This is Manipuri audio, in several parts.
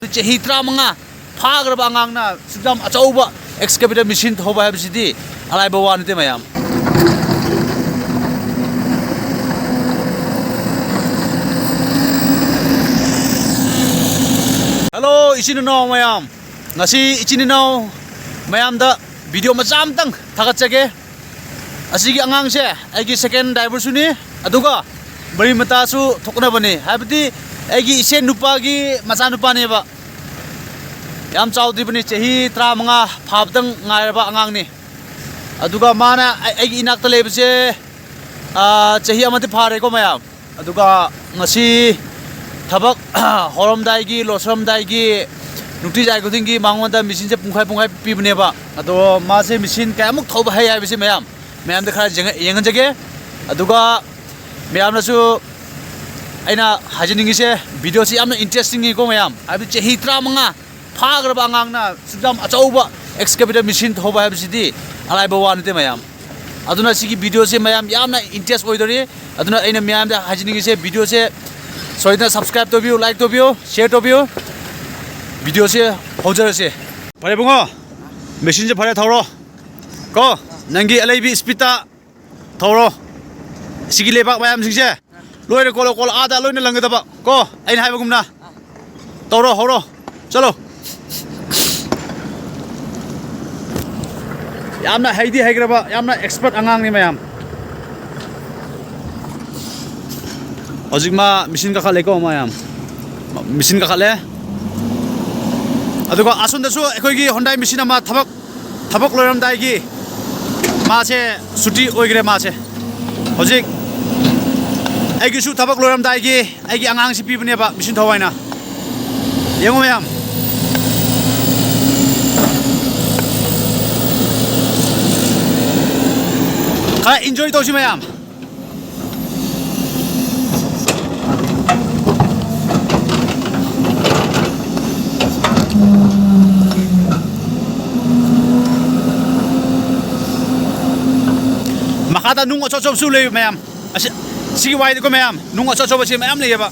चही 15 फाग्रब आंगांगना सुजाम अचौबा excavator machine थोबा हाबसिदि Alaiba वानते मयाम hello इचिनो मयाम ngasi इचिनो मयाम दा वीडियो मचा अमतंग थागतचगे असि आंगांग से आइगी सेकेंड ड्राइवर सुनी अदुगा बड़ी मतासु थोकनबने हाबदि आइगी इसे नुपागी मचा नुपानेबा याम चाउद्रिबनी चही 35 फाबदंग ngairaba angang aduga mana aigi inakta lebse चही अमति फारे को मैम अदुगा ngasi थबक होरमदाई की लोसरमदाई की नुटी जाय खुदिंग की मांगोंदा मशीन से पुंखाय पीबनेबा अदो मासे मशीन कायमुक थौबा है हाइबसे मैम द खरा येंगजगे अदुगा मैमनसु अइना हाजिनिंग से वीडियो से यामना इंटरेस्टिंग को मैम आबि चही 35 फाग्रब आंगांगना सुजाम अचौबा excavator machine थोबा हाबसिदि Alaiba वानते ma'am अदुना सिगी video से मैम यामना इंटरेस्ट ओइदरि अदुना अइना मैम द हाजिनिंग से वीडियो से सोइना सब्सक्राइब तोबियो लाइक तोबियो शेयर तोबियो वीडियो से होजरसे फरे बुंगो मशीन से फरे थौरो को नंगी अलाइबी स्पीडा थौरो सिगी लेबाक मैम सिंसे लोइरे कोल आदा लोइना लंगदबा को अइना हाइबगुमना तौरो हौरो चलो यामना हाइदी हाइग्रबा यामना एक्सपर्ट अंगांग नि मैम हजिकमा मशीन का खाले को मैम मशीन का खाले अदुगा आसुंदसु एखोगी होंडाई मशीन मा थबक लोरमदाइगी मासे सुटी ओइग्रे मासे हजिक आइगिसु थबक लोरमदाइगी आइगी अंगांग सि पिबनेबा मशीन थवाइना येंगो मैम खा एन्जॉय तोसि मैम makata nung achop su le मैम sigi wai ko मैम nung achop se मैम le ba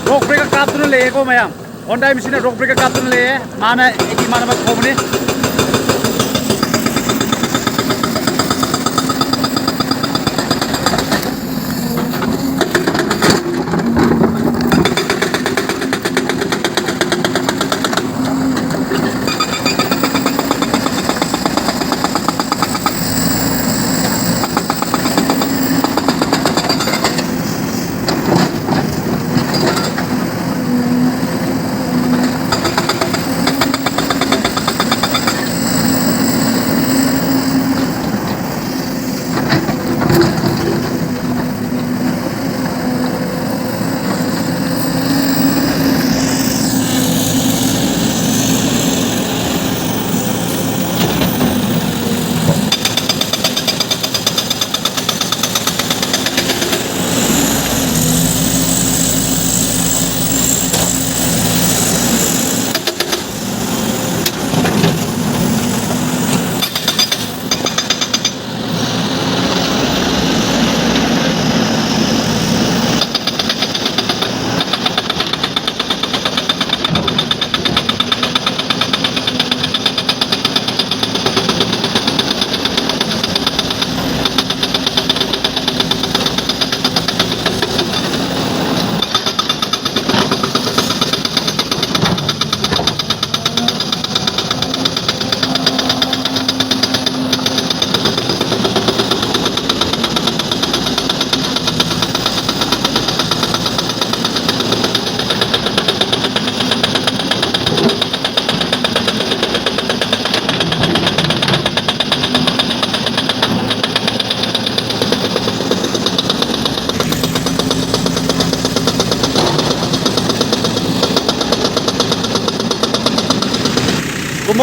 rock breaker kaptun le ko मैम Honda machine rock breaker kaptun le mana eki mana ba khobni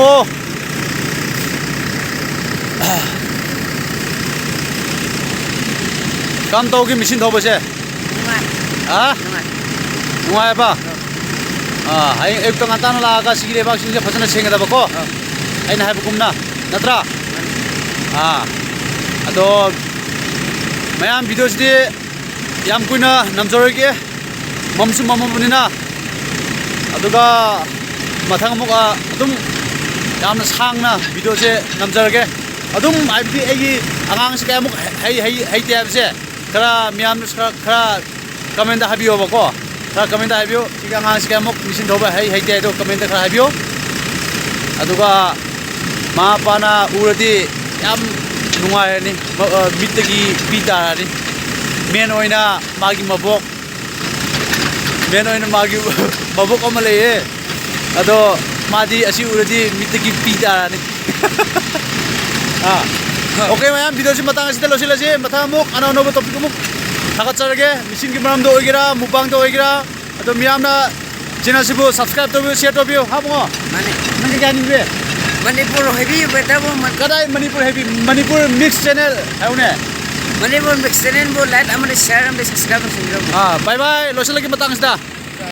ꯌꯦꯡꯉꯣ ꯀꯝ ꯇꯧꯒꯤ ꯃꯦꯆꯤꯟ ꯊꯧꯕꯁꯦ ꯍꯥ ꯅꯨꯡꯉꯥꯏꯕ ꯍꯌꯦꯡ ꯑꯌꯨꯛꯇ ꯉꯟꯇꯥꯅ ꯂꯥꯛꯑꯒ ꯁꯤꯒꯤ ꯂꯩꯕꯥꯛꯁꯤꯡꯁꯦ ꯐꯖꯅ ꯁꯦꯡꯒꯗꯕꯀꯣ ꯑꯩꯅ ꯍꯥꯏꯕꯒꯨꯝꯅ ꯅꯠꯇ꯭ꯔꯥ ꯑꯗꯣ ꯃꯌꯥꯝ ꯚꯤꯗꯤꯑꯣꯁꯤꯗꯤ ꯌꯥꯝ ꯀꯨꯏꯅ ꯅꯝꯖꯔꯣꯏꯒꯦ ꯃꯝꯁꯨ ꯃꯝꯃꯕꯅꯤꯅ ꯑꯗꯨꯒ ꯃꯊꯪ ꯑꯃꯨꯛ ꯑꯗꯨꯝ ꯌꯥꯝꯅ ꯁꯥꯡꯅ ꯚꯤꯗꯤꯑꯣꯁꯦ ꯅꯝꯖꯔꯒꯦ ꯑꯗꯨꯝ ꯍꯥꯏꯕꯗꯤ ꯑꯩꯒꯤ ꯑꯉꯥꯡꯁꯦ ꯀꯌꯥꯃꯨꯛ ꯍꯩꯇꯦ ꯍꯥꯏꯕꯁꯦ ꯈꯔ ꯃꯌꯥꯝꯅ ꯈꯔ ꯀꯃꯦꯟꯗ ꯍꯥꯏꯕꯤꯌꯣꯕꯀꯣ खरा कमेंट हाइबियो सिगा आंगा सिगा मुक मिसिन थोबा हैते आइदो कमेंट खरा हाइबियो अदुगा मा पाना उरदि याम नुंगायनि मिटगी पितारानि मेन ओइना मागी मबोक मेन ओइना मागी मबोक अमा लेये अदो मादी असि उरदि मिटगी पितारानि ओके मैम वीडियो से मतंग असिदा लोसिलाजे मथा मुक अनौनोबो टॉपिक मुक थागतजरगे मिसिन की मरम दो ओइगेरा मुबांग दो ओइगेरा अदो मियामना चैनल सिबो सब्सक्राइब तोबियो शेयर तोबियो हाबो माने नंगे गानि बे मणिपुर हेवी बेटाबो कदाय मणिपुर मिक्स चैनल हाउने मणिपुर मिक्स चैनल बो लाइक अमने शेयर अमने सब्सक्राइब सिंगरो बाय बाय लोसिलागे मतंग असिदा